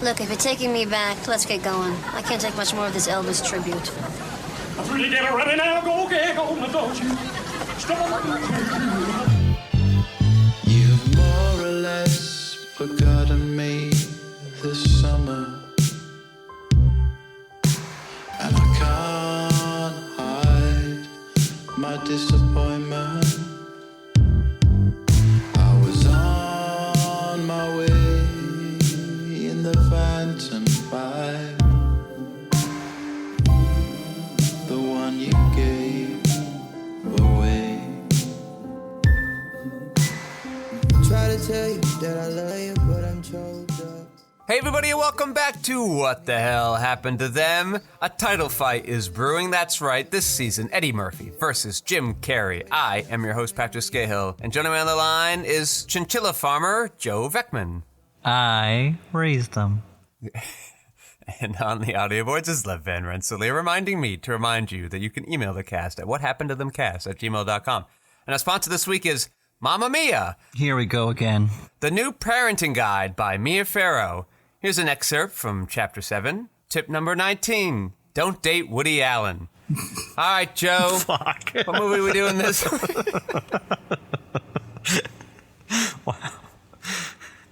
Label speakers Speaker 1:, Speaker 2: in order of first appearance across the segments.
Speaker 1: Look, if you're taking me back, let's get going. I can't take much more of this Elvis tribute.
Speaker 2: I'm really getting ready now. Go get home, don't you?
Speaker 3: You've more or less forgotten me this summer, and I can't hide my disappointment. I was on my way in the Phantom 5, the one you gave away. Try to tell you that I love you, but I'm choked up.
Speaker 4: Hey everybody, and welcome back to What the Hell Happened to Them? A title fight is brewing, that's right, this season, Eddie Murphy versus Jim Carrey. I am your host, Patrick Skeyhill, and joining me on the line is chinchilla farmer Joe Vekeman.
Speaker 5: I raised them.
Speaker 4: And on the audio boards is Lev Van Rensselaer, reminding me to remind you that you can email the cast at whathappenedtothemcast@gmail.com. And our sponsor this week is Mamma Mia!
Speaker 5: Here we go again.
Speaker 4: The new parenting guide by Mia Farrow. Here's an excerpt from Chapter 7, tip number 19. Don't date Woody Allen. All right, Joe.
Speaker 5: Fuck.
Speaker 4: What movie are we doing this week?
Speaker 5: Wow.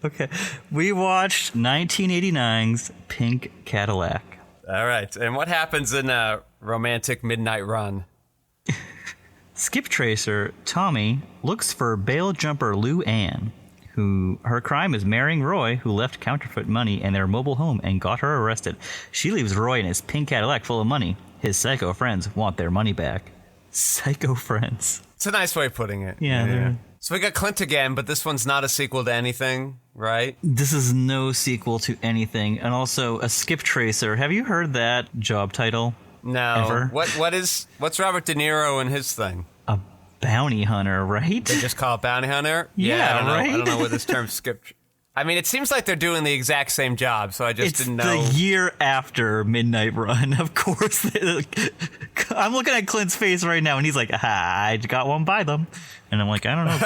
Speaker 5: Okay. We watched 1989's Pink Cadillac.
Speaker 4: All right. And what happens in a romantic midnight run?
Speaker 5: Skip Tracer Tommy looks for bail jumper Lou Ann, who her crime is marrying Roy, who left counterfeit money in their mobile home and got her arrested. She leaves Roy in his pink Cadillac full of money. His psycho friends want their money back. Psycho friends.
Speaker 4: It's a nice way of putting it.
Speaker 5: Yeah.
Speaker 4: So we got Clint again, but this one's not a sequel to anything, right?
Speaker 5: This is no sequel to anything. And also, a Skip Tracer. Have you heard that job title?
Speaker 4: No.
Speaker 5: Ever?
Speaker 4: What's Robert De Niro and his thing?
Speaker 5: A bounty hunter, right?
Speaker 4: They just call it bounty hunter?
Speaker 5: Yeah,
Speaker 4: I don't know.
Speaker 5: right?
Speaker 4: I don't know where this term skip. I mean, it seems like they're doing the exact same job, so I just
Speaker 5: It's
Speaker 4: didn't know.
Speaker 5: the year after Midnight Run, of course. I'm looking at Clint's face right now, and he's like, I got one by them. And I'm like, I don't know,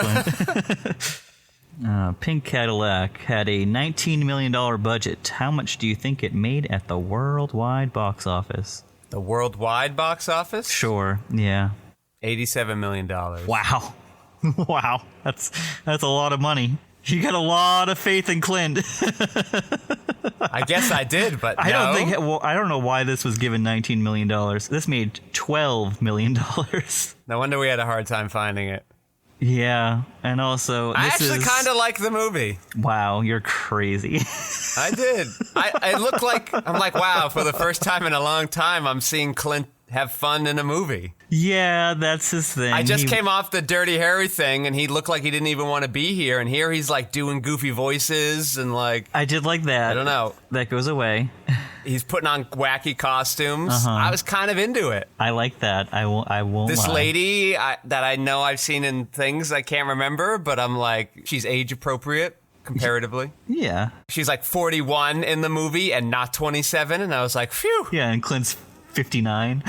Speaker 5: Clint. Pink Cadillac had a $19 million budget. How much do you think it made at the worldwide box office?
Speaker 4: The worldwide box office?
Speaker 5: Sure, yeah.
Speaker 4: $87 million.
Speaker 5: Wow. Wow. That's a lot of money. You got a lot of faith in Clint.
Speaker 4: I guess I did, but no.
Speaker 5: I don't know why this was given $19 million. This made $12 million.
Speaker 4: No wonder we had a hard time finding it.
Speaker 5: Yeah, and also
Speaker 4: I actually kind of like the movie.
Speaker 5: Wow, you're crazy.
Speaker 4: I did. I look like, I'm like, wow, for the first time in a long time, I'm seeing Clint have fun in a movie.
Speaker 5: Yeah, that's his thing.
Speaker 4: I just came off the Dirty Harry thing, and he looked like he didn't even want to be here, and here he's like doing goofy voices and like...
Speaker 5: I did like that.
Speaker 4: I don't know.
Speaker 5: That goes away.
Speaker 4: He's putting on wacky costumes.
Speaker 5: Uh-huh.
Speaker 4: I was kind of into it.
Speaker 5: I like that. I won't
Speaker 4: This
Speaker 5: lie.
Speaker 4: lady that I know I've seen in things I can't remember, but I'm like, she's age appropriate comparatively.
Speaker 5: Yeah.
Speaker 4: She's like 41 in the movie and not 27, and I was like, phew.
Speaker 5: Yeah, and Clint's 59.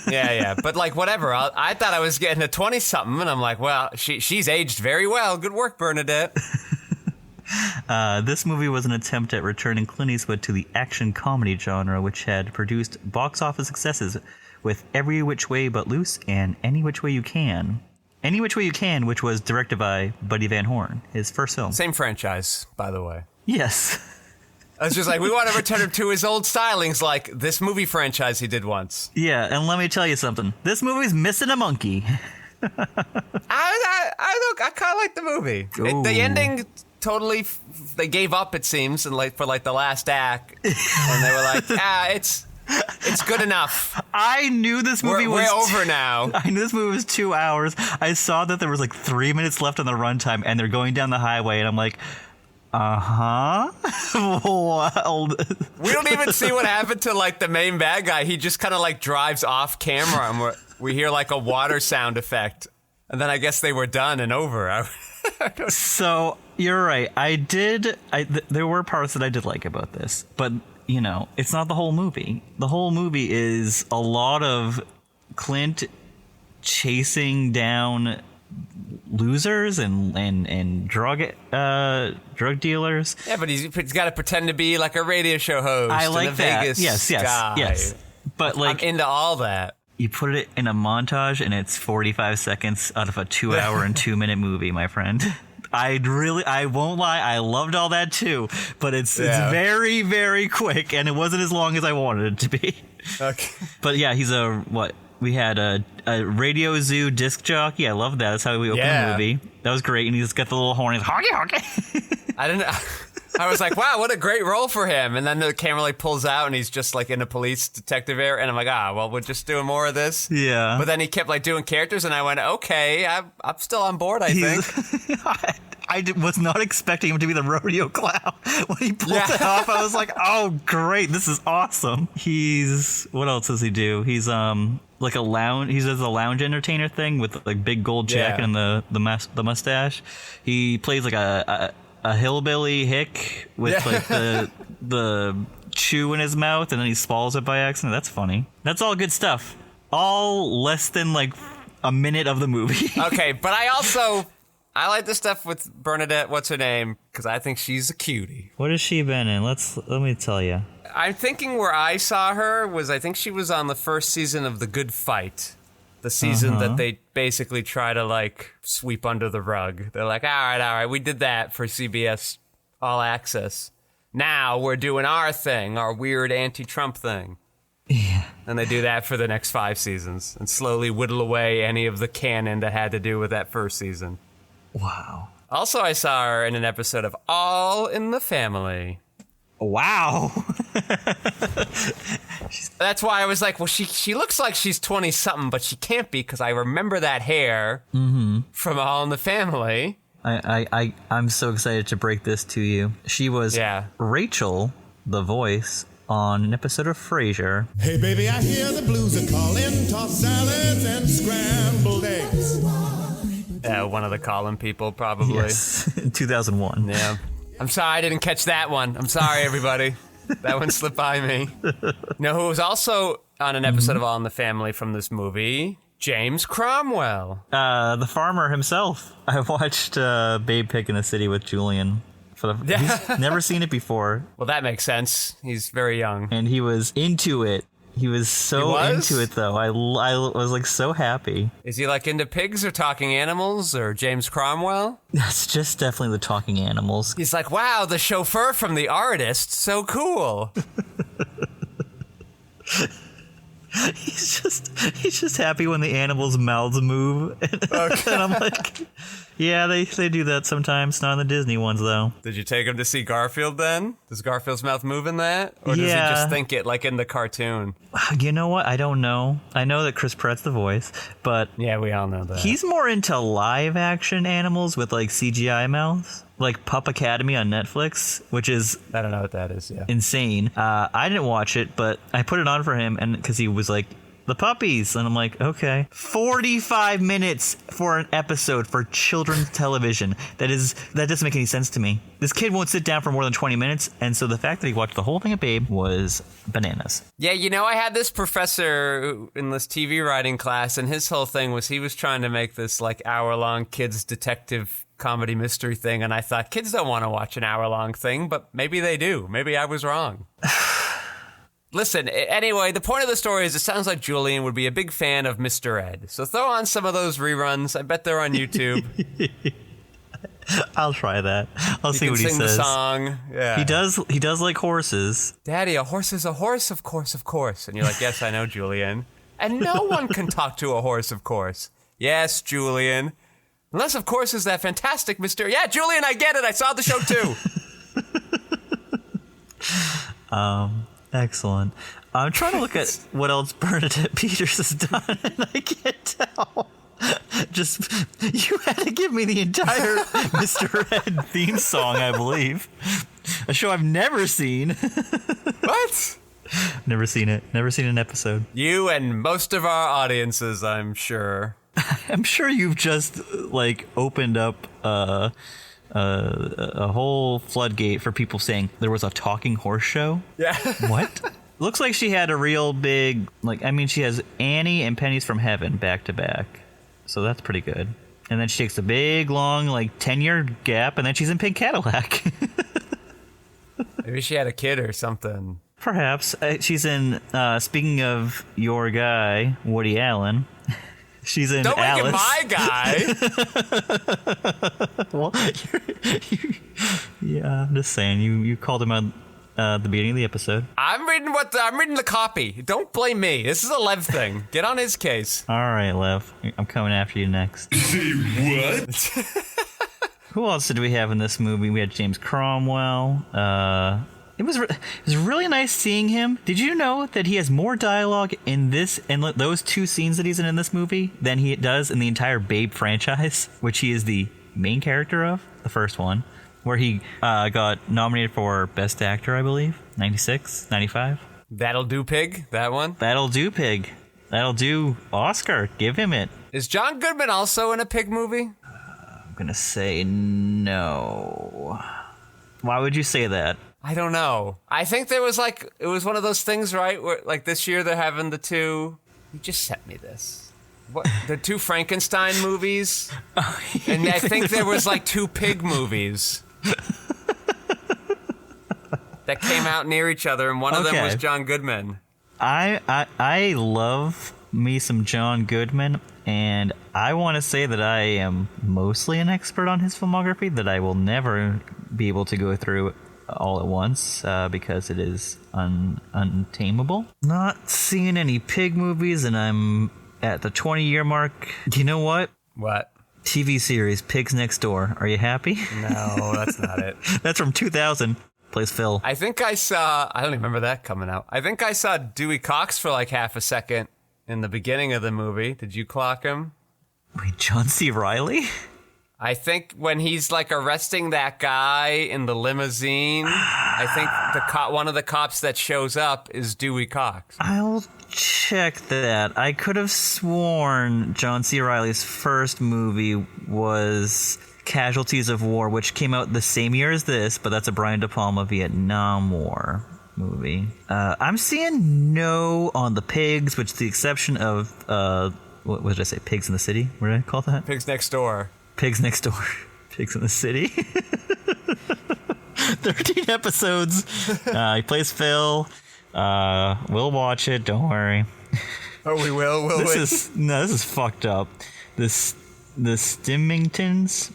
Speaker 4: Yeah. But like, whatever. I thought I was getting a 20-something, and I'm like, well, she's aged very well. Good work, Bernadette.
Speaker 5: This movie was an attempt at returning Clint Eastwood to the action comedy genre, which had produced box office successes with Every Which Way But Loose and Any Which Way You Can. Any Which Way You Can, which was directed by Buddy Van Horn, his first film.
Speaker 4: Same franchise, by the way.
Speaker 5: Yes.
Speaker 4: I was just like, we want to return him to his old stylings, like this movie franchise he did once.
Speaker 5: Yeah, and let me tell you something. This movie's missing a monkey.
Speaker 4: I kind of like the movie. The ending totally, they gave up, it seems, and like for like the last act, and they were like, it's good enough.
Speaker 5: I knew this movie was...
Speaker 4: We're over now.
Speaker 5: I knew this movie was 2 hours. I saw that there was like 3 minutes left on the runtime, and they're going down the highway, and I'm like... Uh-huh. Well,
Speaker 4: we don't even see what happened to like the main bad guy. He just kind of like drives off camera, and we hear like a water sound effect, and then I guess they were done and over.
Speaker 5: So you're right. There were parts that I did like about this, but you know, it's not the whole movie. The whole movie is a lot of Clint chasing down losers and drug dealers.
Speaker 4: Yeah, but he's got to pretend to be like a radio show host.
Speaker 5: I like
Speaker 4: and a
Speaker 5: that.
Speaker 4: Vegas
Speaker 5: Yes.
Speaker 4: guy.
Speaker 5: But like
Speaker 4: I'm into all that.
Speaker 5: you put it in a montage, and it's 45 seconds out of a 2 hour and 2 minute movie, my friend. I won't lie, I loved all that too, but it's very, very quick, and it wasn't as long as I wanted it to be.
Speaker 4: Okay.
Speaker 5: But yeah, he's we had a Radio Zoo disc jockey. I love that. That's how we opened the movie. That was great, and he's got the little horn. He's honky honky.
Speaker 4: I didn't. I was like, wow, what a great role for him. And then the camera like pulls out, and he's just like in a police detective area. And I'm like, well, we're just doing more of this.
Speaker 5: Yeah.
Speaker 4: But then he kept like doing characters, and I went, okay, I'm still on board. I think.
Speaker 5: I was not expecting him to be the rodeo clown. When he pulled it off, I was like, oh, great, this is awesome. What else does he do? He's like a lounge. He does a lounge entertainer thing with like big gold jacket and the mustache. He plays like a hillbilly hick with like the chew in his mouth, and then he swallows it by accident. That's funny. That's all good stuff. All less than like a minute of the movie.
Speaker 4: Okay, but I like the stuff with Bernadette, what's her name, because I think she's a cutie.
Speaker 5: What has she been in? Let me tell you.
Speaker 4: I'm thinking where I saw her was, I think she was on the first season of The Good Fight. The season that they basically try to, like, sweep under the rug. They're like, all right, we did that for CBS All Access. Now we're doing our thing, our weird anti-Trump thing.
Speaker 5: Yeah.
Speaker 4: And they do that for the next 5 seasons and slowly whittle away any of the canon that had to do with that first season.
Speaker 5: Wow.
Speaker 4: Also, I saw her in an episode of All in the Family.
Speaker 5: Wow.
Speaker 4: That's why I was like, well, she looks like she's 20-something, but she can't be, because I remember that hair from All in the Family.
Speaker 5: I'm so excited to break this to you. She was Rachel, the voice, on an episode of Frasier.
Speaker 6: Hey, baby, I hear the blues are calling. Tossed salads and scrambled eggs.
Speaker 4: One of the Colin people, probably.
Speaker 5: Yes, 2001.
Speaker 4: Yeah. I'm sorry I didn't catch that one. I'm sorry, everybody. That one slipped by me. You know who was also on an episode of All in the Family from this movie? James Cromwell.
Speaker 5: The farmer himself. I watched Babe Pig in the City with Julian. He's never seen it before.
Speaker 4: Well, that makes sense. He's very young.
Speaker 5: And he was into it. He was so into it, though. I was, like, so happy.
Speaker 4: Is he, like, into pigs or talking animals or James Cromwell?
Speaker 5: That's just definitely the talking animals.
Speaker 4: He's like, wow, the chauffeur from The Artist, so cool.
Speaker 5: He's just happy when the animals' mouths move. Okay. And I'm like, yeah, they do that sometimes. Not in the Disney ones, though.
Speaker 4: Did you take him to see Garfield then? Does Garfield's mouth move in that? Or does he just think it like in the cartoon?
Speaker 5: You know what? I don't know. I know that Chris Pratt's the voice, but
Speaker 4: yeah, we all know that.
Speaker 5: He's more into live action animals with like CGI mouths. Like Pup Academy on Netflix, which is...
Speaker 4: I don't know what that is, yeah.
Speaker 5: Insane. I didn't watch it, but I put it on for him, and because he was like, the puppies. And I'm like, okay. 45 minutes for an episode for children's television. That doesn't make any sense to me. This kid won't sit down for more than 20 minutes, and so the fact that he watched the whole thing of Babe was bananas.
Speaker 4: Yeah, you know, I had this professor in this TV writing class, and his whole thing was he was trying to make this like hour-long kids detective comedy mystery thing, and I thought kids don't want to watch an hour-long thing, but maybe they do. Maybe I was wrong. Listen, anyway, the point of the story is it sounds like Julian would be a big fan of Mr. Ed. So throw on some of those reruns. I bet they're on YouTube.
Speaker 5: I'll try that. I'll see what he says.
Speaker 4: Sing the song. Yeah.
Speaker 5: He does like horses.
Speaker 4: Daddy, a horse is a horse, of course, of course. And you're like, yes, I know, Julian. And no one can talk to a horse, of course. Yes, Julian. Unless, of course, is that fantastic Mr. Yeah, Julian, I get it. I saw the show, too.
Speaker 5: Excellent. I'm trying to look at what else Bernadette Peters has done, and I can't tell. Just, you had to give me the entire Mr. Ed theme song, I believe. A show I've never seen.
Speaker 4: What?
Speaker 5: Never seen it. Never seen an episode.
Speaker 4: You and most of our audiences, I'm sure.
Speaker 5: I'm sure you've just, like, opened up a whole floodgate for people saying there was a talking horse show.
Speaker 4: Yeah.
Speaker 5: What? Looks like she had a real big, she has Annie and Pennies from Heaven back to back. So that's pretty good. and then she takes a big, long, 10-year gap, and then she's in Pink Cadillac.
Speaker 4: Maybe she had a kid or something.
Speaker 5: Perhaps. She's in, speaking of your guy, Woody Allen, she's in
Speaker 4: Don't
Speaker 5: Alice.
Speaker 4: make it my guy!
Speaker 5: Well, yeah, I'm just saying, you called him out at the beginning of the episode.
Speaker 4: I'm reading the copy. Don't blame me. This is a Lev thing. Get on his case.
Speaker 5: All right, Lev. I'm coming after you next.
Speaker 6: What?
Speaker 5: Who else did we have in this movie? We had James Cromwell. It was really nice seeing him. Did you know that he has more dialogue in those two scenes that he's in this movie than he does in the entire Babe franchise, which he is the main character of, the first one, where he got nominated for Best Actor, I believe, 96, 95.
Speaker 4: That'll do, Pig. That one.
Speaker 5: That'll do, Pig. That'll do, Oscar. Give him it.
Speaker 4: Is John Goodman also in a Pig movie?
Speaker 5: I'm gonna say no. Why would you say that?
Speaker 4: I don't know. I think there was it was one of those things, right? Where this year they're having the two. You just sent me this. What, the two Frankenstein movies? And I think there was two Pig movies that came out near each other, and one of them was John Goodman.
Speaker 5: I love me some John Goodman, and I want to say that I am mostly an expert on his filmography, that I will never be able to go through all at once because it is untamable. Not seeing any Pig movies, and I'm at the 20-year mark. Do you know what?
Speaker 4: What?
Speaker 5: TV series Pigs Next Door. Are you happy?
Speaker 4: No, that's not it.
Speaker 5: That's from 2000. Plays Phil.
Speaker 4: I think I don't even remember that coming out. I think I saw Dewey Cox for half a second in the beginning of the movie. Did you clock him?
Speaker 5: Wait, John C. Reilly?
Speaker 4: I think when he's arresting that guy in the limousine, I think one of the cops that shows up is Dewey Cox.
Speaker 5: I'll check that. I could have sworn John C. Reilly's first movie was Casualties of War, which came out the same year as this, but that's a Brian De Palma Vietnam War movie. I'm seeing no on the Pigs, which is the exception of, what did I say? Pigs in the City? What did I call that?
Speaker 4: Pigs Next Door.
Speaker 5: Pigs Next Door. Pigs in the City. 13 episodes. He plays Phil. We'll watch it. Don't worry.
Speaker 4: Oh, we will.
Speaker 5: This is fucked up. The Stimmingtons.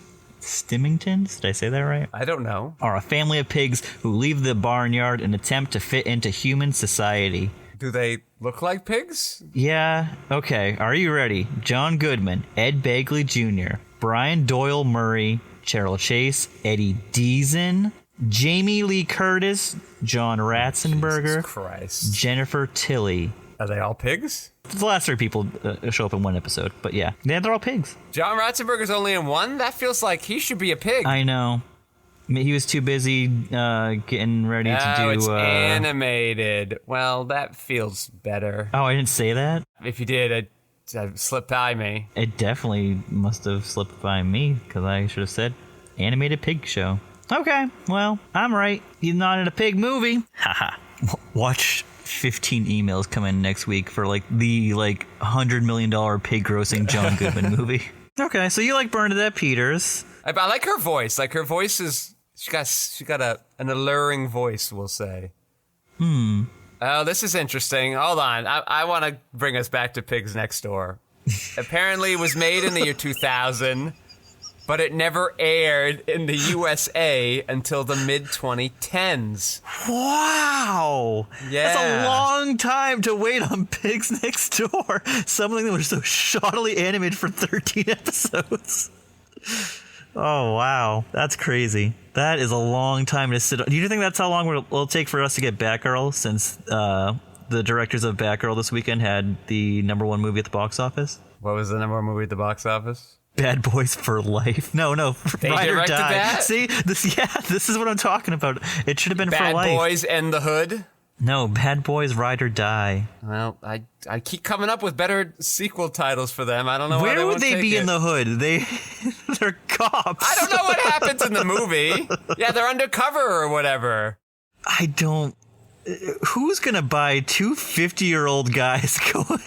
Speaker 5: Did I say that right?
Speaker 4: I don't know.
Speaker 5: Are a family of pigs who leave the barnyard and attempt to fit into human society.
Speaker 4: Do they look like pigs?
Speaker 5: Yeah. Okay. Are you ready? John Goodman, Ed Begley Jr., Brian Doyle Murray, Cheryl Chase, Eddie Deason, Jamie Lee Curtis, John Ratzenberger,
Speaker 4: Jesus Christ.
Speaker 5: Jennifer Tilly.
Speaker 4: Are they all pigs?
Speaker 5: The last three people show up in one episode, but yeah, they're all pigs.
Speaker 4: John Ratzenberger's only in one? That feels like he should be a pig.
Speaker 5: I know. He was too busy getting ready to do...
Speaker 4: Oh, it's animated. Well, that feels better.
Speaker 5: Oh, I didn't say that?
Speaker 4: If you did, it slipped by me.
Speaker 5: It definitely must have slipped by me, because I should have said animated pig show. Okay, well, I'm right. He's not in a pig movie. Haha. Watch 15 emails come in next week for the $100 million pig grossing John Goodman movie. Okay, so you like Bernadette Peters.
Speaker 4: I like her voice. Her voice is... She got an alluring voice, we'll say. Oh, this is interesting. Hold on. I want to bring us back to Pigs Next Door. Apparently it was made in the year 2000, but it never aired in the USA until the mid-2010s.
Speaker 5: Wow!
Speaker 4: Yeah.
Speaker 5: That's a long time to wait on Pigs Next Door. Something that was so shoddily animated for 13 episodes. Oh, wow. That's crazy. That is a long time to sit on. Do you think that's how long it'll take for us to get Batgirl, since the directors of Batgirl this weekend had the #1 movie at the box office?
Speaker 4: What was the #1 movie at the box office?
Speaker 5: Bad Boys for Life. No,
Speaker 4: They
Speaker 5: Ride or
Speaker 4: directed
Speaker 5: Die.
Speaker 4: that?
Speaker 5: See, this is what I'm talking about. It should have been
Speaker 4: Bad
Speaker 5: for life.
Speaker 4: Boys and the Hood?
Speaker 5: No, Bad Boys Ride or Die.
Speaker 4: Well, I keep coming up with better sequel titles for them. I don't know why
Speaker 5: Where
Speaker 4: they
Speaker 5: would
Speaker 4: won't
Speaker 5: they
Speaker 4: take
Speaker 5: be
Speaker 4: it.
Speaker 5: in the hood? They're cops.
Speaker 4: I don't know what happens in the movie. Yeah, they're undercover or whatever.
Speaker 5: I don't... Who's gonna buy two 50-year-old guys going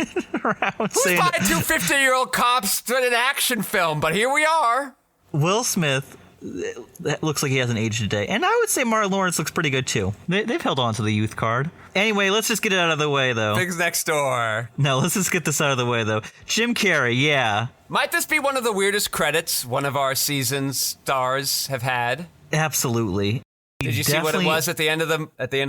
Speaker 5: around
Speaker 4: Who's
Speaker 5: saying
Speaker 4: buying two 50-year-old cops in an action film? But here we are.
Speaker 5: Will Smith, that looks like he hasn't aged a day. And I would say Martin Lawrence looks pretty good, too. They've held on to the youth card. Anyway, let's just get it out of the way, though.
Speaker 4: Pigs Next Door.
Speaker 5: No, let's just get this out of the way, though. Jim Carrey, yeah.
Speaker 4: Might this be one of the weirdest credits one of our season's stars have had?
Speaker 5: Absolutely.
Speaker 4: Did you see what it was at the end of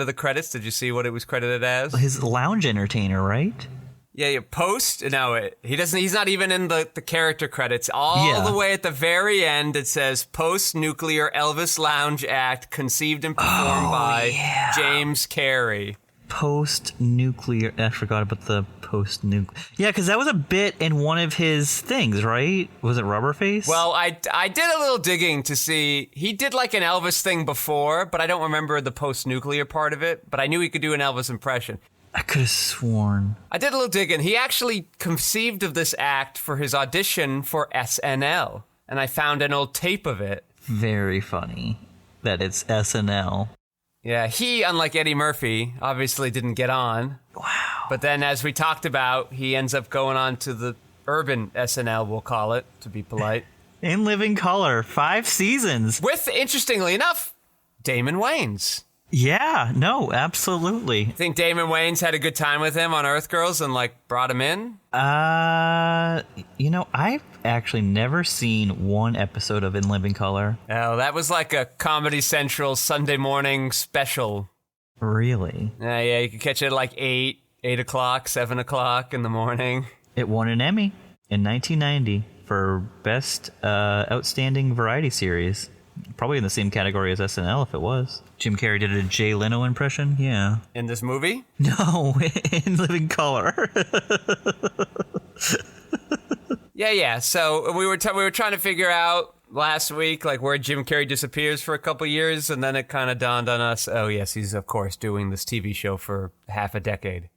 Speaker 4: the credits? Did you see what it was credited as?
Speaker 5: His lounge entertainer, right?
Speaker 4: Yeah, your post. No, he's not even in the character credits. All the way at the very end, it says post-nuclear Elvis lounge act conceived and performed by James Carrey.
Speaker 5: Post-nuclear. I forgot about the post-nuclear. Yeah, because that was a bit in one of his things, right? Was it Rubberface?
Speaker 4: Well, I did a little digging to see. He did like an Elvis thing before, but I don't remember the post-nuclear part of it. But I knew he could do an Elvis impression.
Speaker 5: I could have sworn.
Speaker 4: I did a little digging. He actually conceived of this act for his audition for SNL. And I found an old tape of it.
Speaker 5: Very funny that it's SNL.
Speaker 4: Yeah, he, unlike Eddie Murphy, obviously didn't get on.
Speaker 5: Wow.
Speaker 4: But then, as we talked about, he ends up going on to the urban SNL, we'll call it, to be polite.
Speaker 5: In living color, 5 seasons.
Speaker 4: With, interestingly enough, Damon Wayans.
Speaker 5: Yeah, no, absolutely.
Speaker 4: Think Damon Wayans had a good time with him on Earth Girls and, brought him in?
Speaker 5: I've actually never seen one episode of In Living Color.
Speaker 4: Oh, that was like a Comedy Central Sunday morning special.
Speaker 5: Really?
Speaker 4: Yeah, you could catch it at 8 o'clock, 7 o'clock in the morning.
Speaker 5: It won an Emmy in 1990 for Best Outstanding Variety Series. Probably in the same category as SNL if it was. Jim Carrey did a Jay Leno impression, yeah.
Speaker 4: In this movie?
Speaker 5: No, in Living Color.
Speaker 4: Yeah. So we were trying to figure out last week where Jim Carrey disappears for a couple years, and then it kind of dawned on us. Oh yes, he's of course doing this TV show for half a decade.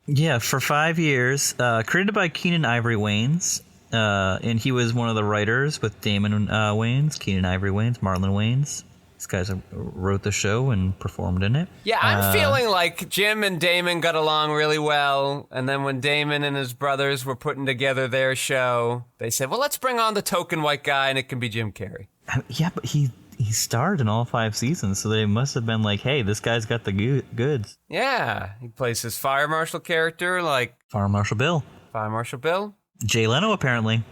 Speaker 5: Yeah, for 5 years. Created by Keenan Ivory Wayans. And he was one of the writers with Damon Wayans, Keenan Ivory Wayans, Marlon Wayans. These guys wrote the show and performed in it.
Speaker 4: Yeah, I'm feeling like Jim and Damon got along really well. And then when Damon and his brothers were putting together their show, they said, well, let's bring on the token white guy and it can be Jim Carrey.
Speaker 5: Yeah, but he starred in all 5 seasons, so they must have been like, hey, this guy's got the goods.
Speaker 4: Yeah, he plays his fire marshal character
Speaker 5: Fire Marshal Bill.
Speaker 4: Fire Marshal Bill.
Speaker 5: Jay Leno, apparently.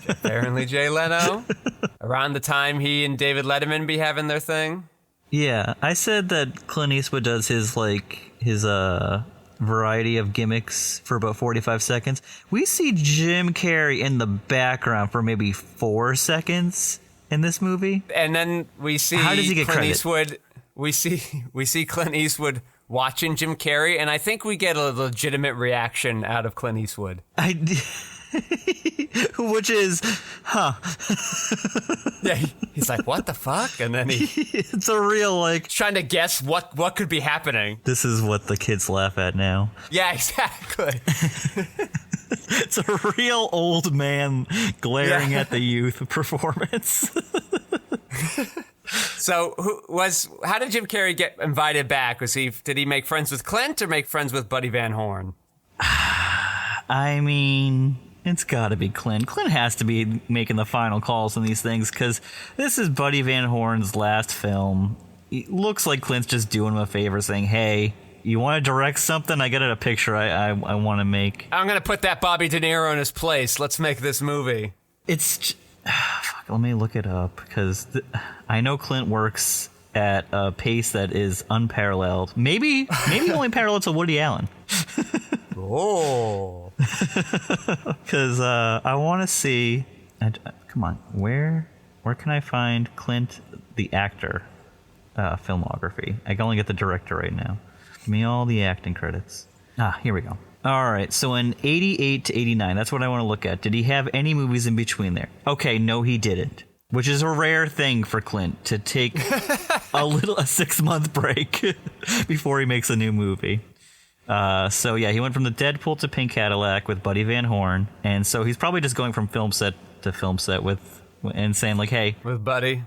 Speaker 4: Apparently Jay Leno. Around the time he and David Letterman be having their thing.
Speaker 5: Yeah, I said that Clint Eastwood does his variety of gimmicks for about 45 seconds. We see Jim Carrey in the background for maybe 4 seconds in this movie.
Speaker 4: And then we see
Speaker 5: How does he get
Speaker 4: Clint
Speaker 5: credit?
Speaker 4: Eastwood. We see Clint Eastwood watching Jim Carrey, and I think we get a legitimate reaction out of Clint Eastwood.
Speaker 5: Which is,
Speaker 4: Yeah, he's like, what the fuck? And then
Speaker 5: it's a real,
Speaker 4: trying to guess what could be happening.
Speaker 5: this is what the kids laugh at now.
Speaker 4: Yeah, exactly.
Speaker 5: It's a real old man glaring at the youth performance.
Speaker 4: So how did Jim Carrey get invited back? Did he make friends with Clint or make friends with Buddy Van Horn?
Speaker 5: I mean, it's got to be Clint. Clint has to be making the final calls on these things because this is Buddy Van Horn's last film. It looks like Clint's just doing him a favor, saying, hey, you want to direct something? I got a picture I want to make.
Speaker 4: I'm going to put that Bobby De Niro in his place. Let's make this movie.
Speaker 5: It's... Fuck, let me look it up because I know Clint works at a pace that is unparalleled. Maybe only parallel to Woody Allen.
Speaker 4: Oh.
Speaker 5: Because I want to see... come on, where can I find Clint, the actor, filmography? I can only get the director right now. Give me all the acting credits. Here we go. All right, so in 88 to 89, that's what I want to look at. Did he have any movies in between there? Okay, no, he didn't. Which is a rare thing for Clint, to take a 6-month break before he makes a new movie. So yeah, he went from the Deadpool to Pink Cadillac with Buddy Van Horn, and so he's probably just going from film set to film set and saying hey,
Speaker 4: with Buddy,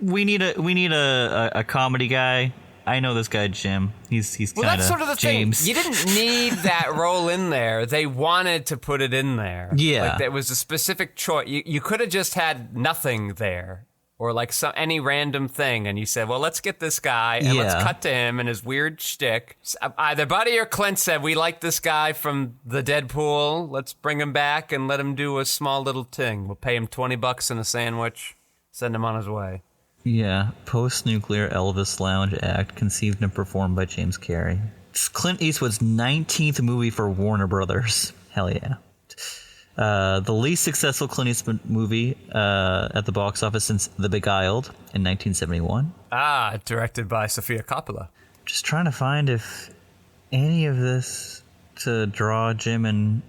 Speaker 5: we need a comedy guy. I know this guy Jim. He's kind of
Speaker 4: Well, that's sort of the
Speaker 5: James.
Speaker 4: thing. You didn't need that role in there. They wanted to put it in there.
Speaker 5: Yeah.
Speaker 4: Like, there was a specific choice. You could have just had nothing there. Or like any random thing, and you said, well, let's get this guy, and let's cut to him and his weird shtick. Either Buddy or Clint said, we like this guy from the Deadpool. Let's bring him back and let him do a small little thing. We'll pay him $20 and a sandwich, send him on his way.
Speaker 5: Yeah, post-nuclear Elvis lounge act conceived and performed by James Carrey. It's Clint Eastwood's 19th movie for Warner Brothers. Hell yeah. The least successful Clint Eastwood movie at the box office since The Beguiled in 1971.
Speaker 4: Ah, directed by Sofia Coppola.
Speaker 5: Just trying to find if any of this to draw Jim and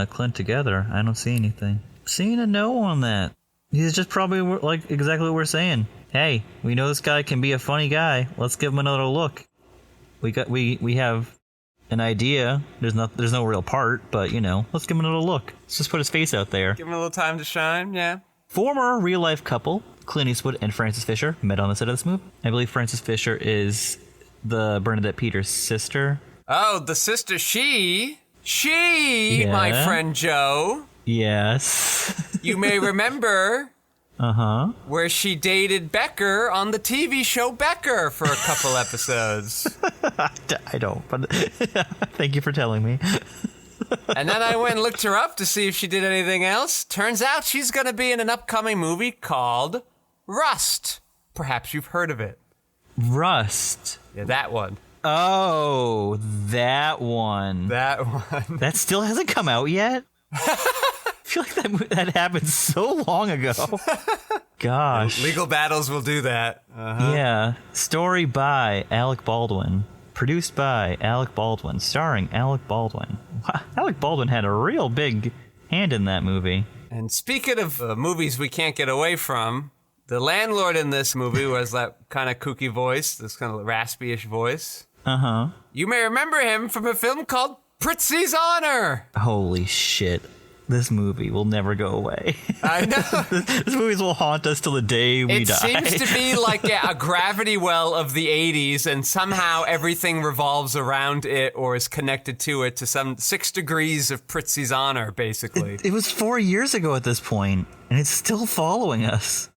Speaker 5: Clint together. I don't see anything. Seeing a no on that. He's just probably like exactly what we're saying. Hey, we know this guy can be a funny guy. Let's give him another look. We have an idea. There's no real part, but let's give him another look. Let's just put his face out there.
Speaker 4: Give him a little time to shine, yeah.
Speaker 5: Former real-life couple, Clint Eastwood and Frances Fisher, met on the set of this movie. I believe Frances Fisher is the Bernadette Peters' sister.
Speaker 4: Oh, the sister, she, my friend Joe.
Speaker 5: Yes.
Speaker 4: You may remember... where she dated Becker on the TV show Becker for a couple episodes.
Speaker 5: I don't, but thank you for telling me.
Speaker 4: And then I went and looked her up to see if she did anything else. Turns out she's going to be in an upcoming movie called Rust. Perhaps you've heard of it.
Speaker 5: Rust.
Speaker 4: Yeah, that one.
Speaker 5: Oh, that one.
Speaker 4: That one.
Speaker 5: That still hasn't come out yet? I feel like that happened so long ago. Gosh.
Speaker 4: Legal battles will do that.
Speaker 5: Yeah. Story by Alec Baldwin. Produced by Alec Baldwin. Starring Alec Baldwin. Wow. Alec Baldwin had a real big hand in that movie.
Speaker 4: And speaking of movies we can't get away from, the landlord in this movie was that kind of kooky voice, this kind of raspy-ish voice. You may remember him from a film called Pritzi's Honor.
Speaker 5: Holy shit. This movie will never go away.
Speaker 4: I know.
Speaker 5: This movies will haunt us till the day we die.
Speaker 4: It seems to be like a gravity well of the 80s, and somehow everything revolves around it or is connected to it to some 6 degrees of Pritzi's Honor, basically.
Speaker 5: It was 4 years ago at this point, and it's still following us.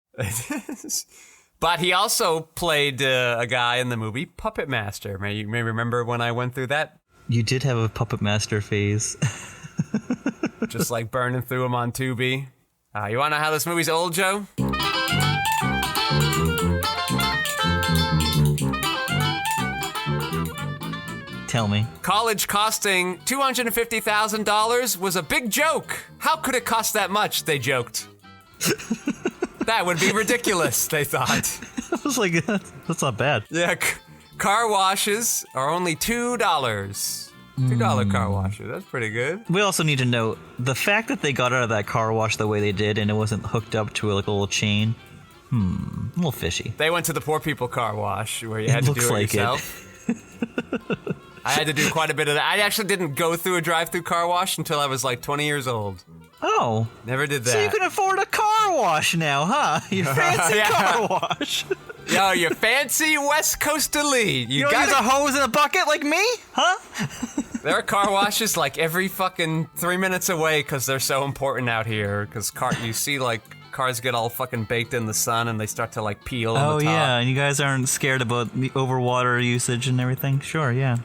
Speaker 4: But he also played a guy in the movie Puppet Master. You may remember when I went through that.
Speaker 5: You did have a Puppet Master phase.
Speaker 4: Just like burning through them on Tubi. You want to know how this movie's old, Joe?
Speaker 5: Tell me.
Speaker 4: College costing $250,000 was a big joke. How could it cost that much, they joked. That would be ridiculous, they thought.
Speaker 5: I was like, that's not bad.
Speaker 4: Yeah, car washes are only $2. $2 car washer. That's pretty good.
Speaker 5: We also need to note the fact that they got out of that car wash the way they did and it wasn't hooked up to a little chain. A little fishy.
Speaker 4: They went to the poor people car wash where you had to do it
Speaker 5: like
Speaker 4: yourself. I had to do quite a bit of that. I actually didn't go through a drive-through car wash until I was like 20 years old.
Speaker 5: Oh.
Speaker 4: Never did that.
Speaker 5: So you can afford a car wash now, huh? Your fancy car wash.
Speaker 4: Yo, you fancy West Coast elite.
Speaker 5: You don't use a hose and a bucket like me? Huh?
Speaker 4: There are car washes like every fucking 3 minutes away because they're so important out here. Because you see like cars get all fucking baked in the sun and they start to like peel on the top.
Speaker 5: Oh yeah, and you guys aren't scared about the overwater usage and everything? Sure, yeah.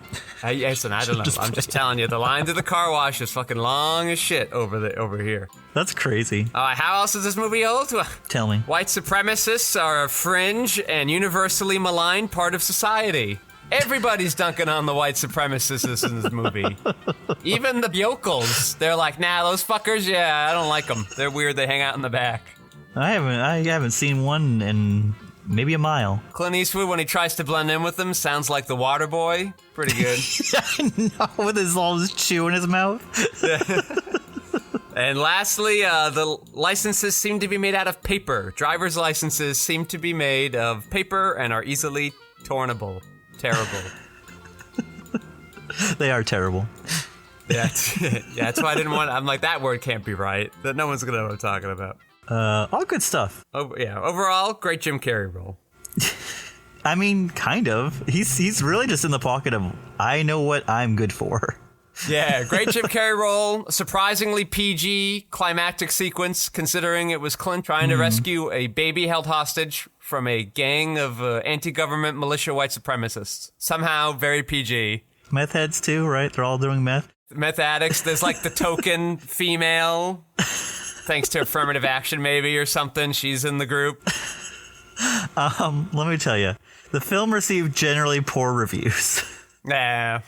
Speaker 4: Listen, I don't know. I'm just telling you, the line to the car wash is fucking long as shit over here.
Speaker 5: That's crazy.
Speaker 4: How else is this movie old?
Speaker 5: Tell me.
Speaker 4: White supremacists are a fringe and universally maligned part of society. Everybody's dunking on the white supremacists in this movie. Even the yokels. They're like, nah, those fuckers, yeah, I don't like them. They're weird, they hang out in the back.
Speaker 5: I haven't seen one in maybe a mile.
Speaker 4: Clint Eastwood, when he tries to blend in with them, sounds like the water boy. Pretty good.
Speaker 5: I know, with all his chew in his mouth.
Speaker 4: And lastly, the licenses seem to be made out of paper. Driver's licenses seem to be made of paper and are easily tornable. Terrible.
Speaker 5: They are terrible.
Speaker 4: Yeah, that's why I didn't want. I'm like, that word can't be right. That no one's gonna know what I'm talking about.
Speaker 5: All good stuff.
Speaker 4: Oh yeah. Overall, great Jim Carrey role.
Speaker 5: I mean, kind of. He's really just in the pocket of, I know what I'm good for.
Speaker 4: Yeah, great Jim Carrey role. Surprisingly PG climactic sequence, considering it was Clint trying to rescue a baby held hostage from a gang of anti-government militia white supremacists. Somehow very PG.
Speaker 5: Meth heads too, right? They're all doing meth.
Speaker 4: Meth addicts. There's like the token female, thanks to affirmative action maybe or something. She's in the group.
Speaker 5: Let me tell you, the film received generally poor reviews.
Speaker 4: Nah.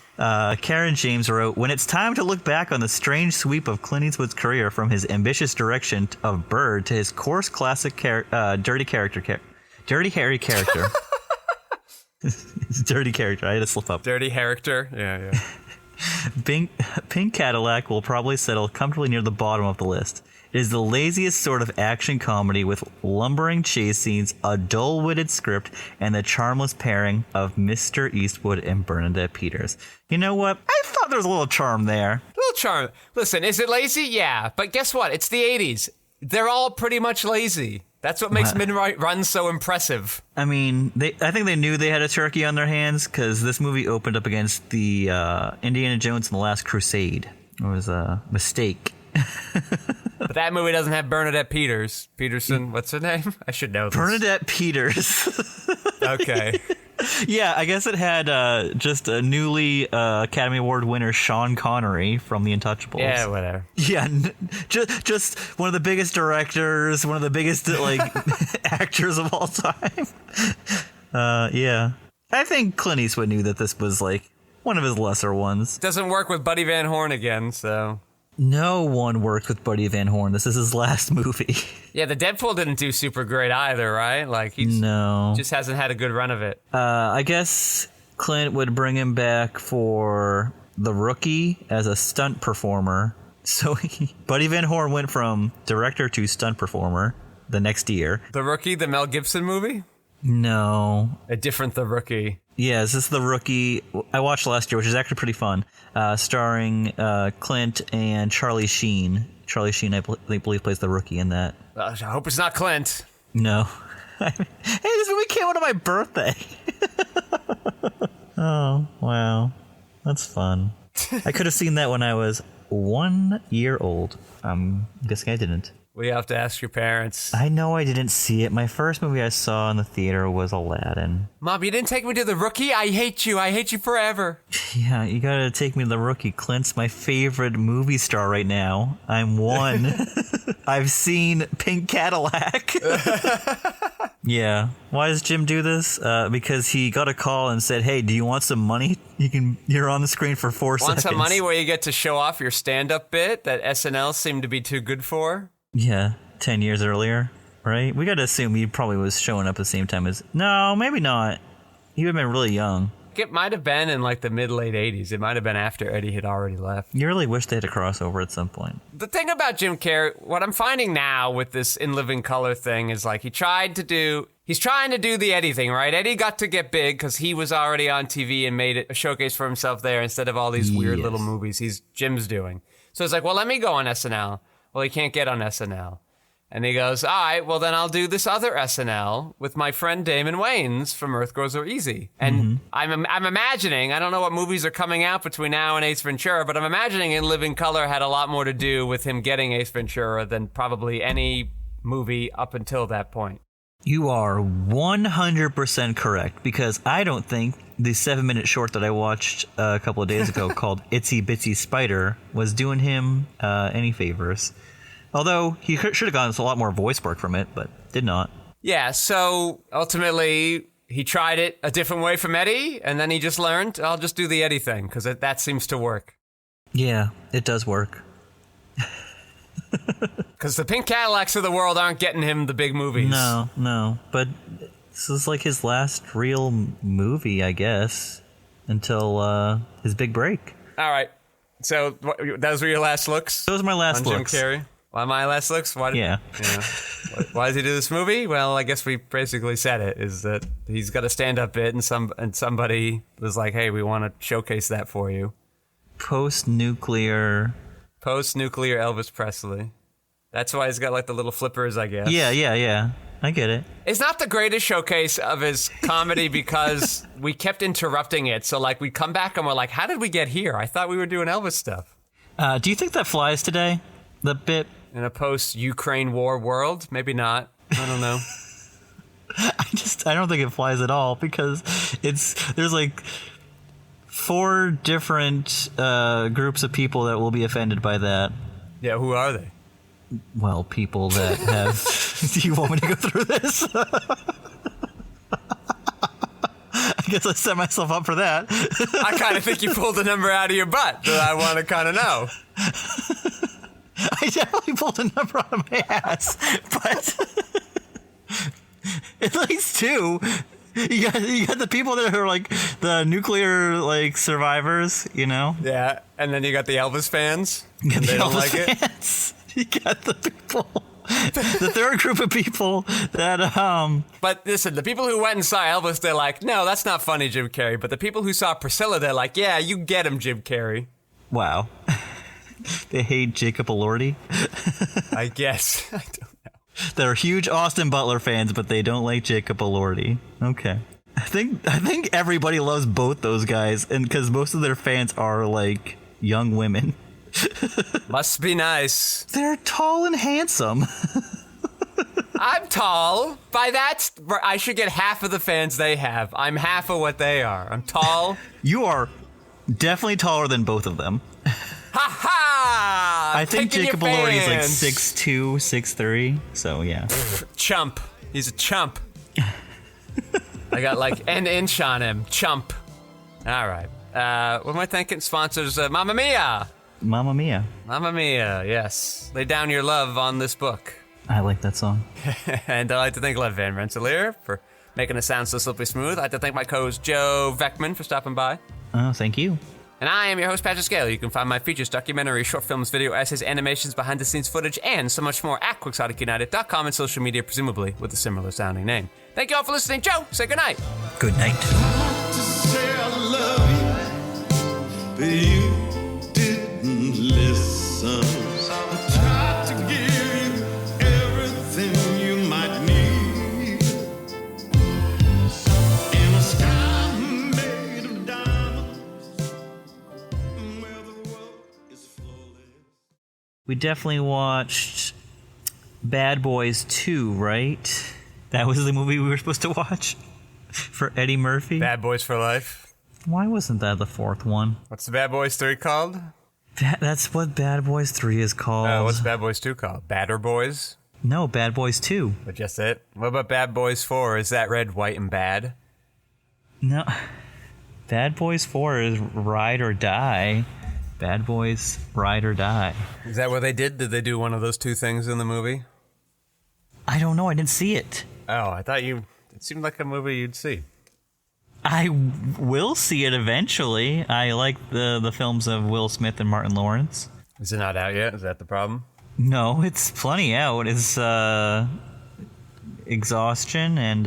Speaker 5: Karen James wrote, when it's time to look back on the strange sweep of Clint Eastwood's career from his ambitious direction of Bird to his coarse classic Dirty Harry character. It's Dirty character. I had to slip up.
Speaker 4: Dirty character. Yeah.
Speaker 5: Pink Cadillac will probably settle comfortably near the bottom of the list. It is the laziest sort of action comedy with lumbering chase scenes, a dull-witted script, and the charmless pairing of Mr. Eastwood and Bernadette Peters. You know what? I thought there was a little charm there.
Speaker 4: A little charm. Listen, is it lazy? Yeah. But guess what? It's the 80s. They're all pretty much lazy. That's what makes Midnight Run so impressive.
Speaker 5: I mean, I think they knew they had a turkey on their hands because this movie opened up against the Indiana Jones and the Last Crusade. It was a mistake.
Speaker 4: But that movie doesn't have Bernadette Peterson. What's her name? I should know this.
Speaker 5: Bernadette Peters.
Speaker 4: Okay.
Speaker 5: Yeah, I guess it had just a newly Academy Award winner Sean Connery from The Untouchables.
Speaker 4: Yeah, whatever.
Speaker 5: Yeah, just one of the biggest directors, one of the biggest actors of all time. Yeah, I think Clint Eastwood knew that this was like one of his lesser ones.
Speaker 4: Doesn't work with Buddy Van Horn again, so.
Speaker 5: No one worked with Buddy Van Horn. This is his last movie.
Speaker 4: Yeah, the Deadpool didn't do super great either, right? Like, just hasn't had a good run of it.
Speaker 5: I guess Clint would bring him back for The Rookie as a stunt performer. So Buddy Van Horn went from director to stunt performer the next year.
Speaker 4: The Rookie, the Mel Gibson movie?
Speaker 5: No.
Speaker 4: A different The Rookie.
Speaker 5: Yeah, this is The Rookie I watched last year, which is actually pretty fun, starring Clint and Charlie Sheen. Charlie Sheen, I believe, plays The Rookie in that.
Speaker 4: I hope it's not Clint.
Speaker 5: No. Hey, this movie came out on my birthday. Oh, wow. That's fun. I could have seen that when I was 1 year old. I'm guessing I didn't.
Speaker 4: We have to ask your parents.
Speaker 5: I know I didn't see it. My first movie I saw in the theater was Aladdin.
Speaker 4: Mom, you didn't take me to The Rookie? I hate you. I hate you forever.
Speaker 5: Yeah, you gotta take me to The Rookie. Clint's my favorite movie star right now. I'm one. I've seen Pink Cadillac. Yeah. Why does Jim do this? Because he got a call and said, hey, do you want some money? You're on the screen for 4 seconds.
Speaker 4: Want some money where you get to show off your stand-up bit that SNL seemed to be too good for?
Speaker 5: Yeah, 10 years earlier, right? We gotta assume he probably was showing up at the same time as... No, maybe not. He would have been really young.
Speaker 4: It might have been in like the mid-late 80s. It might have been after Eddie had already left.
Speaker 5: You really wish they had a crossover at some point.
Speaker 4: The thing about Jim Carrey, what I'm finding now with this In Living Color thing is like he's trying to do the Eddie thing, right? Eddie got to get big because he was already on TV and made a showcase for himself there instead of all these weird little movies Jim's doing. So it's like, well, let me go on SNL. Well, he can't get on SNL. And he goes, all right, well, then I'll do this other SNL with my friend Damon Wayans from Earth Girls Are Easy. And I'm imagining, I don't know what movies are coming out between now and Ace Ventura, but I'm imagining In Living Color had a lot more to do with him getting Ace Ventura than probably any movie up until that point.
Speaker 5: You are 100% correct, because I don't think the 7-minute short that I watched a couple of days ago called Itsy Bitsy Spider was doing him any favors. Although he should have gotten a lot more voice work from it, but did not. Yeah,
Speaker 4: so ultimately he tried it a different way from Eddie, and then he just learned, I'll just do the Eddie thing, because that seems to work.
Speaker 5: Yeah, it does work.
Speaker 4: Because the Pink Cadillacs of the world aren't getting him the big movies.
Speaker 5: No. But this is like his last real movie, I guess, until his big break.
Speaker 4: All right. So those were your last looks?
Speaker 5: Those are my last looks.
Speaker 4: Jim Carrey? Why my last looks? Why
Speaker 5: yeah.
Speaker 4: Why does he do this movie? Well, I guess we basically said it, is that he's got a stand-up bit and somebody was like, hey, we want to showcase that for you.
Speaker 5: Post-nuclear
Speaker 4: Elvis Presley. That's why he's got like the little flippers, I guess.
Speaker 5: Yeah. I get it.
Speaker 4: It's not the greatest showcase of his comedy because we kept interrupting it. So, like, we come back and we're like, how did we get here? I thought we were doing Elvis stuff.
Speaker 5: Do you think that flies today? The bit?
Speaker 4: In a post-Ukraine war world? Maybe not. I don't know.
Speaker 5: I don't think it flies at all because there's like 4 different groups of people that will be offended by that.
Speaker 4: Yeah, who are they?
Speaker 5: Well, people that have... Do you want me to go through this? I guess I set myself up for that.
Speaker 4: I kind of think you pulled a number out of your butt that I want to kind of know.
Speaker 5: I definitely pulled a number out of my ass, but at least 2. You got the people that are like the nuclear like survivors, you know?
Speaker 4: Yeah, and then you got the Elvis fans.
Speaker 5: You got
Speaker 4: they
Speaker 5: the
Speaker 4: don't
Speaker 5: Elvis
Speaker 4: like it.
Speaker 5: fans. You got the people, the third group of people that
Speaker 4: But listen, the people who went and saw Elvis, they're like, no, that's not funny, Jim Carrey. But the people who saw Priscilla, they're like, yeah, you get him, Jim Carrey.
Speaker 5: Wow. They hate Jacob Elordi.
Speaker 4: I guess. I don't know.
Speaker 5: They're huge Austin Butler fans, but they don't like Jacob Elordi. Okay. I think everybody loves both those guys, and because most of their fans are like young women.
Speaker 4: Must be nice.
Speaker 5: They're tall and handsome.
Speaker 4: I'm tall. By that, I should get half of the fans they have. I'm half of what they are. I'm tall.
Speaker 5: You are definitely taller than both of them.
Speaker 4: Ha ha!
Speaker 5: I think Jacob Elordi is like 6'2", 6'3", so yeah.
Speaker 4: Chump. He's a chump. I got like an inch on him. Chump. All right. What am I thinking? Sponsors, Mamma Mia.
Speaker 5: Mamma Mia.
Speaker 4: Mamma Mia, yes. Lay down your love on this book.
Speaker 5: I like that song.
Speaker 4: And I'd like to thank Lev Van Rensselaer for making it sound so slippery smooth. I'd like to thank my co-host Joe Vekeman for stopping by.
Speaker 5: Oh, thank you.
Speaker 4: And I am your host, Patrick Scale. You can find my features, documentary, short films, video essays, animations, behind-the-scenes footage, and so much more at QuixoticUnited.com and social media, presumably with a similar-sounding name. Thank you all for listening. Joe, say goodnight.
Speaker 5: Good night.
Speaker 6: To say I love you, but you didn't listen. I tried to give you everything you might need. In a sky made of diamonds, where the world is flawless.
Speaker 5: We definitely watched Bad Boys 2, right? That was the movie we were supposed to watch for Eddie Murphy.
Speaker 4: Bad Boys for Life.
Speaker 5: Why wasn't that the 4th one?
Speaker 4: What's the Bad Boys 3 called?
Speaker 5: That's what Bad Boys 3 is called.
Speaker 4: What's Bad Boys 2 called? Badder Boys?
Speaker 5: No, Bad Boys 2.
Speaker 4: But just it? What about Bad Boys 4? Is that red, white, and bad?
Speaker 5: No. Bad Boys 4 is Ride or Die. Bad Boys Ride or Die.
Speaker 4: Is that what they did? Did they do one of those 2 things in the movie?
Speaker 5: I don't know. I didn't see it.
Speaker 4: Oh, I thought it seemed like a movie you'd see.
Speaker 5: I will see it eventually. I like the films of Will Smith and Martin Lawrence.
Speaker 4: Is it not out yet? Is that the problem?
Speaker 5: No, it's plenty out. It's exhaustion and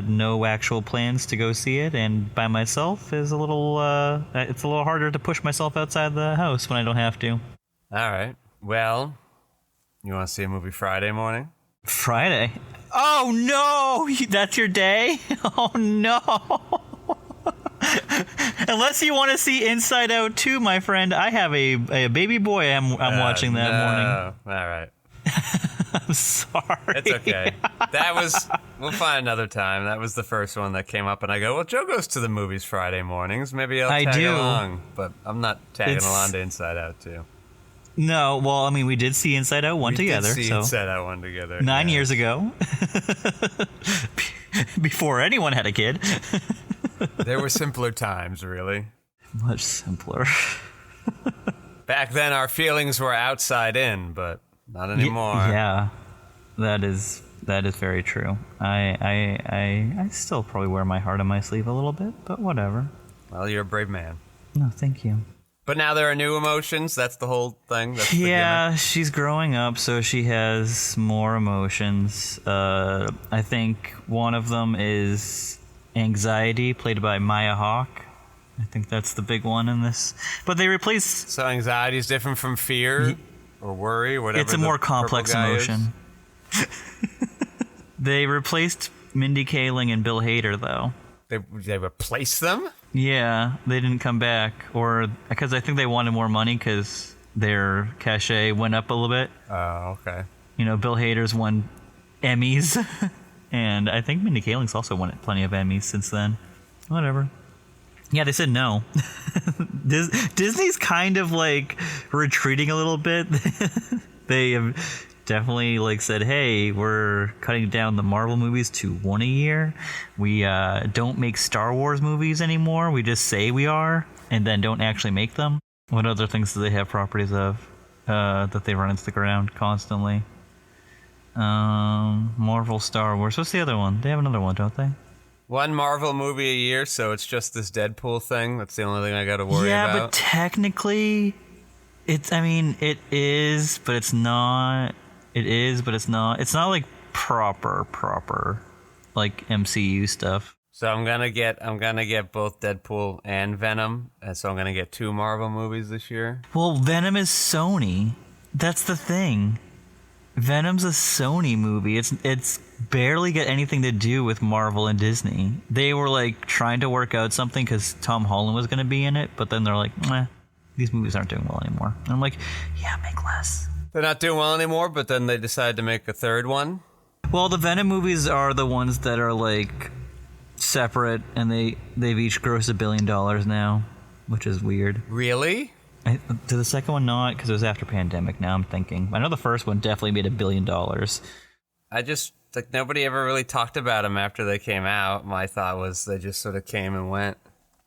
Speaker 5: no actual plans to go see it, and by myself is a little. It's a little harder to push myself outside the house when I don't have to.
Speaker 4: All right. Well, you want to see a movie Friday morning?
Speaker 5: Friday? Oh no! That's your day? Oh no! Unless you want to see Inside Out 2, my friend, I have a baby boy I'm watching that morning.
Speaker 4: All right.
Speaker 5: I'm sorry.
Speaker 4: It's okay. We'll find another time. That was the first one that came up, and I go, well, Joe goes to the movies Friday mornings. Maybe I'll tag along. But I'm not tagging along to Inside Out 2.
Speaker 5: No, well, I mean, we did see Inside Out 1 together.
Speaker 4: We did see Inside Out 1 together.
Speaker 5: 9 years ago. Before anyone had a kid.
Speaker 4: There were simpler times, really.
Speaker 5: Much simpler.
Speaker 4: Back then, our feelings were outside in, but not anymore.
Speaker 5: Yeah, that is very true. I still probably wear my heart on my sleeve a little bit, but whatever.
Speaker 4: Well, you're a brave man.
Speaker 5: No, thank you.
Speaker 4: But now there are new emotions. That's the whole thing. That's
Speaker 5: yeah, she's growing up, so she has more emotions. I think one of them is anxiety, played by Maya Hawke. I think that's the big one in this. But they replace...
Speaker 4: So anxiety is different from fear or worry, whatever.
Speaker 5: It's a more complex emotion. They replaced Mindy Kaling and Bill Hader, though.
Speaker 4: They replaced them?
Speaker 5: Yeah, they didn't come back, or because I think they wanted more money because their cachet went up a little bit.
Speaker 4: Oh, okay.
Speaker 5: You know, Bill Hader's won Emmys, and I think Mindy Kaling's also won plenty of Emmys since then. Whatever. Yeah, they said no. Disney's kind of like retreating a little bit. They have definitely like said, hey, we're cutting down the Marvel movies to one a year. We don't make Star Wars movies anymore. We just say we are and then don't actually make them. What other things do they have properties of that they run into the ground constantly? Marvel, Star Wars. What's the other one? They have another one, don't they?
Speaker 4: One Marvel movie a year, so it's just this Deadpool thing. That's the only thing I got to worry about.
Speaker 5: Yeah, but technically, it is, but it's not. It is, but it's not. It's not like proper, like MCU stuff.
Speaker 4: So I'm gonna get both Deadpool and Venom, and so I'm gonna get 2 Marvel movies this year.
Speaker 5: Well, Venom is Sony. That's the thing. Venom's a Sony movie. It's barely got anything to do with Marvel and Disney. They were like trying to work out something because Tom Holland was going to be in it, but then they're like, these movies aren't doing well anymore. And I'm like, yeah, make less.
Speaker 4: They're not doing well anymore, but then they decided to make a third one.
Speaker 5: Well, the Venom movies are the ones that are like separate, and they've each grossed $1 billion now, which is weird.
Speaker 4: Really?
Speaker 5: Did the second one not? Because it was after pandemic. Now I'm thinking. I know the first one definitely made $1 billion.
Speaker 4: I just, like, nobody ever really talked about them after they came out. My thought was they just sort of came and went.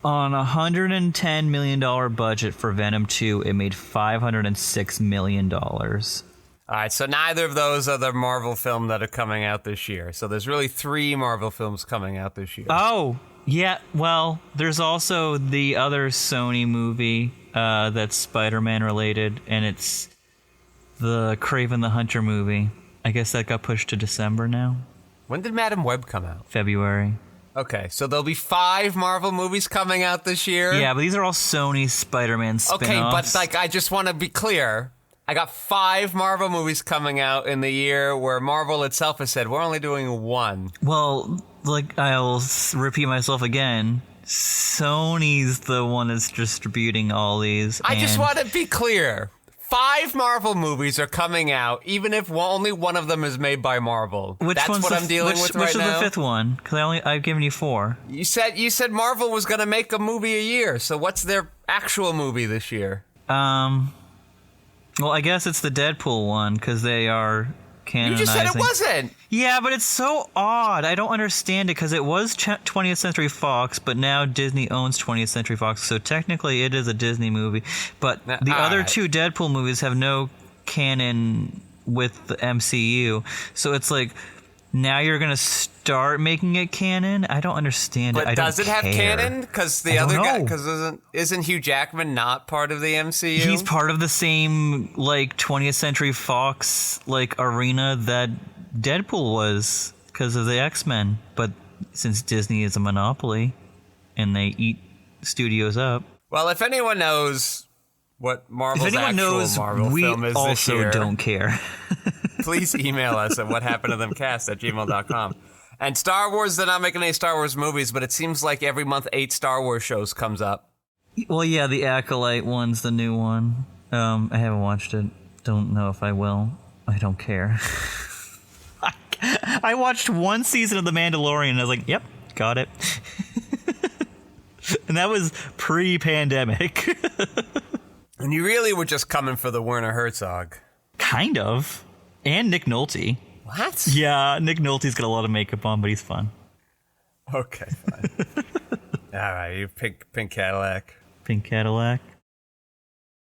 Speaker 5: On a $110 million budget for Venom 2, it made $506 million.
Speaker 4: All right, so neither of those are the Marvel film that are coming out this year. So there's really 3 Marvel films coming out this year.
Speaker 5: Oh, yeah. Well, there's also the other Sony movie that's Spider-Man related, and it's the Kraven the Hunter movie. I guess that got pushed to December now.
Speaker 4: When did Madam Web come out?
Speaker 5: February.
Speaker 4: Okay, so there'll be 5 Marvel movies coming out this year?
Speaker 5: Yeah, but these are all Sony Spider-Man spin-offs.
Speaker 4: Okay, but like I just want to be clear. I got 5 Marvel movies coming out in the year where Marvel itself has said, we're only doing 1.
Speaker 5: Well, like, I'll repeat myself again. Sony's the one that's distributing all these.
Speaker 4: I just want to be clear. 5 Marvel movies are coming out, even if only one of them is made by Marvel. That's what I'm dealing with right now.
Speaker 5: Which is the 5th one? Because I've given you 4.
Speaker 4: You said Marvel was going to make a movie a year, so what's their actual movie this year?
Speaker 5: Well, I guess it's the Deadpool one, because they are canonizing.
Speaker 4: You just said it wasn't!
Speaker 5: Yeah, but it's so odd. I don't understand it, because it was 20th Century Fox, but now Disney owns 20th Century Fox, so technically it is a Disney movie. But the other 2 Deadpool movies have no canon with the MCU, so it's like, now you're going to start making it canon? I don't understand it.
Speaker 4: But does it have canon? Because the other guy, because isn't Hugh Jackman not part of the MCU?
Speaker 5: He's part of the same, like, 20th Century Fox, like, arena that Deadpool was because of the X-Men. But since Disney is a monopoly and they eat studios up.
Speaker 4: Well, if anyone knows what Marvel's
Speaker 5: Marvel
Speaker 4: film is this year,
Speaker 5: we also don't care.
Speaker 4: Please email us at whathappenedtothem@gmail.com. And Star Wars, they're not making any Star Wars movies, but it seems like every month 8 Star Wars shows comes up.
Speaker 5: Well, yeah, the Acolyte one's the new one. I haven't watched it. Don't know if I will. I don't care. I watched 1 season of The Mandalorian and I was like, yep, got it. And that was pre-pandemic.
Speaker 4: And you really were just coming for the Werner Herzog.
Speaker 5: Kind of. And Nick Nolte.
Speaker 4: What?
Speaker 5: Yeah, Nick Nolte's got a lot of makeup on, but he's fun.
Speaker 4: Okay, fine. All right, you pink Cadillac.
Speaker 5: Pink Cadillac.